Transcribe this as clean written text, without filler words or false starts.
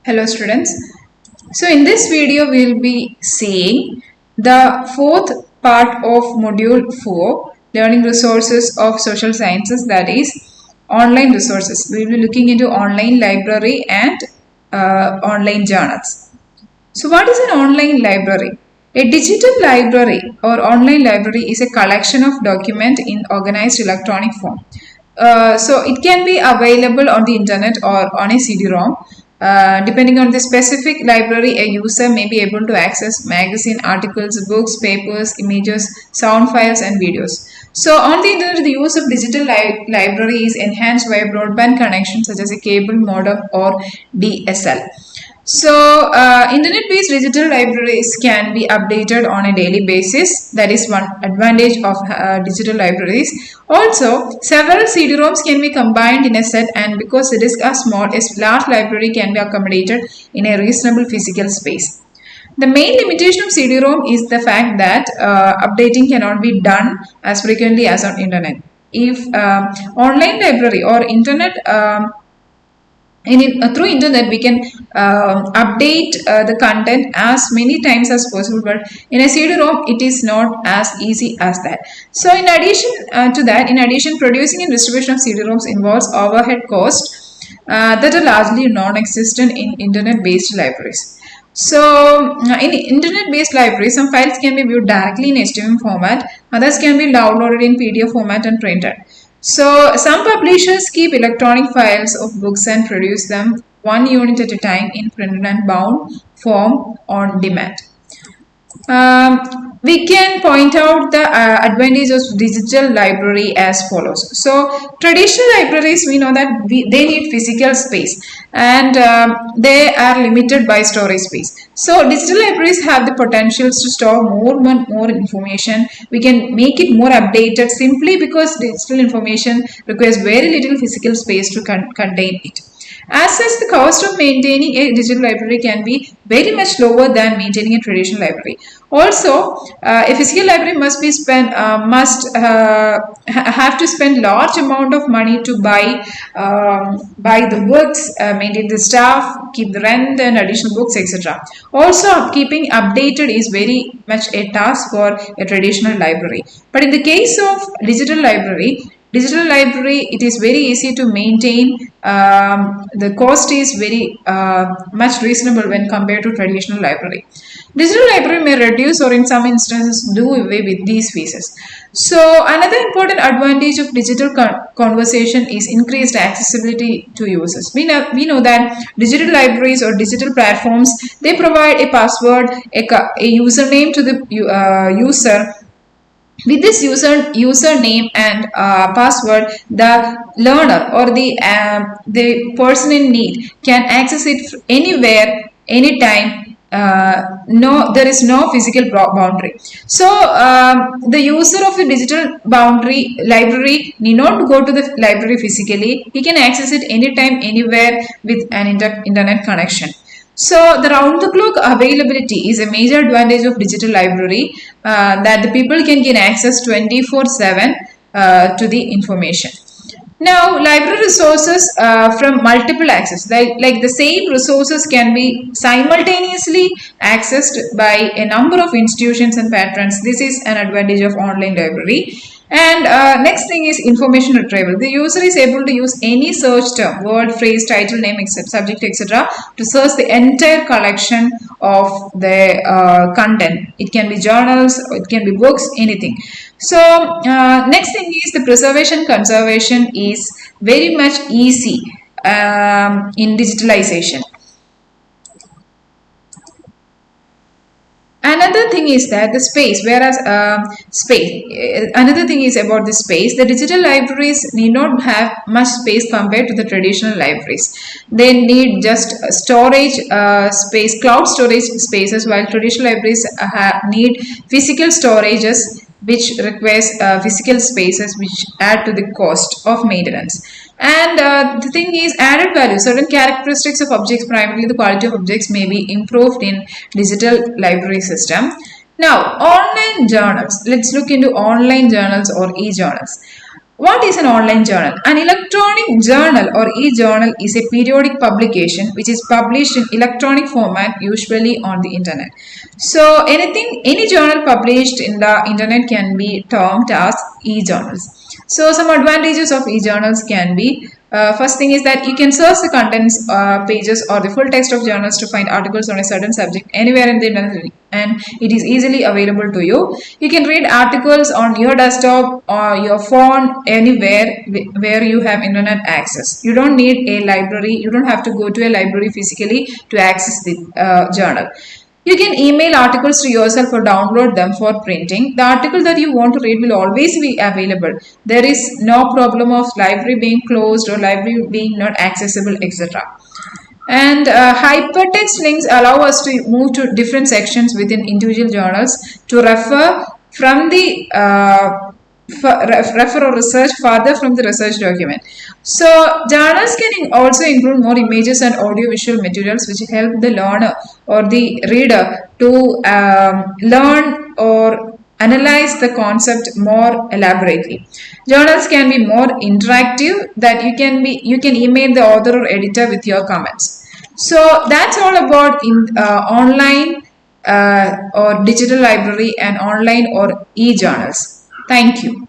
Hello students. So in this video we will be seeing the fourth part of module 4 learning resources of social sciences, that is online resources. We will be looking into online library and online journals. So what is an online library? A digital library or online library is a collection of documents in organized electronic form. So it can be available on the internet or on a CD-ROM. Depending on the specific library, a user may be able to access magazine articles, books, papers, images, sound files and videos. So on the internet, the use of digital library is enhanced by a broadband connection such as a cable modem or DSL. So, internet-based digital libraries can be updated on a daily basis. That is one advantage of digital libraries. Also, several CD-ROMs can be combined in a set, and because the disks are small, a large library can be accommodated in a reasonable physical space. The main limitation of CD-ROM is the fact that updating cannot be done as frequently as on internet. If online library or internet through internet we can update the content as many times as possible, but in a CD-ROM it is not as easy as that. So in addition to that, producing and distribution of CD-ROMs involves overhead costs that are largely non-existent in internet-based libraries. So in internet-based libraries, some files can be viewed directly in HTML format, others can be downloaded in PDF format and printed. So some publishers keep electronic files of books and produce them one unit at a time in printed and bound form on demand. We can point out the advantages of digital library as follows. So traditional libraries, we know that they need physical space, and they are limited by storage space. So digital libraries have the potentials to store more information. We can make it more updated simply because digital information requires very little physical space to contain it. As such, the cost of maintaining a digital library can be very much lower than maintaining a traditional library. Also, a physical library must have to spend large amount of money to buy the books, maintain the staff, keep the rent and additional books, etc. Also, keeping updated is very much a task for a traditional library. But in the case of digital library, it is very easy to maintain. The cost is very much reasonable when compared to traditional library. Digital library may reduce or in some instances do away with these fees. So another important advantage of digital conversation is increased accessibility to users. We know that digital libraries or digital platforms, they provide a password, a username to the user. With this username and password, the learner or the person in need can access it anywhere, anytime. There is no physical boundary. So the user of the digital library need not go to the library physically. He can access it anytime, anywhere with an internet connection. So the round-the-clock availability is a major advantage of digital library, that the people can gain access 24/7 to the information. Now, library resources from multiple access, like the same resources can be simultaneously accessed by a number of institutions and patrons. This is an advantage of online library. And next thing is information retrieval. The user is able to use any search term, word, phrase, title, name, subject, etc. to search the entire collection of the content. It can be journals, it can be books, anything. So next thing is the conservation is very much easy in digitalization. Another thing is that the space, another thing is about the space. The digital libraries need not have much space compared to the traditional libraries. They need just storage space, cloud storage spaces, while traditional libraries need physical storages, which requires physical spaces, which add to the cost of maintenance. And the thing is added value. Certain characteristics of objects, primarily the quality of objects, may be improved in digital library system. Now, online journals. Let's look into online journals or e-journals. What is an online journal? An electronic journal or e-journal is a periodic publication which is published in electronic format, usually on the internet. So any journal published in the internet can be termed as e-journals. So some advantages of e-journals can be, first thing is that you can search the contents pages or the full text of journals to find articles on a certain subject anywhere in the internet, and it is easily available to you. You can read articles on your desktop or your phone anywhere where you have internet access. You don't need a library. You don't have to go to a library physically to access the journal. You can email articles to yourself or download them for printing. The article that you want to read will always be available. There is no problem of library being closed or library being not accessible, etc. And hypertext links allow us to move to different sections within individual journals to refer from the refer or research further from the research document. So journals can also include more images and audiovisual materials which help the learner or the reader to learn or analyze the concept more elaborately. Journals can be more interactive, that you can email the author or editor with your comments. So that's all about online or digital library and online or e-journals. Thank you.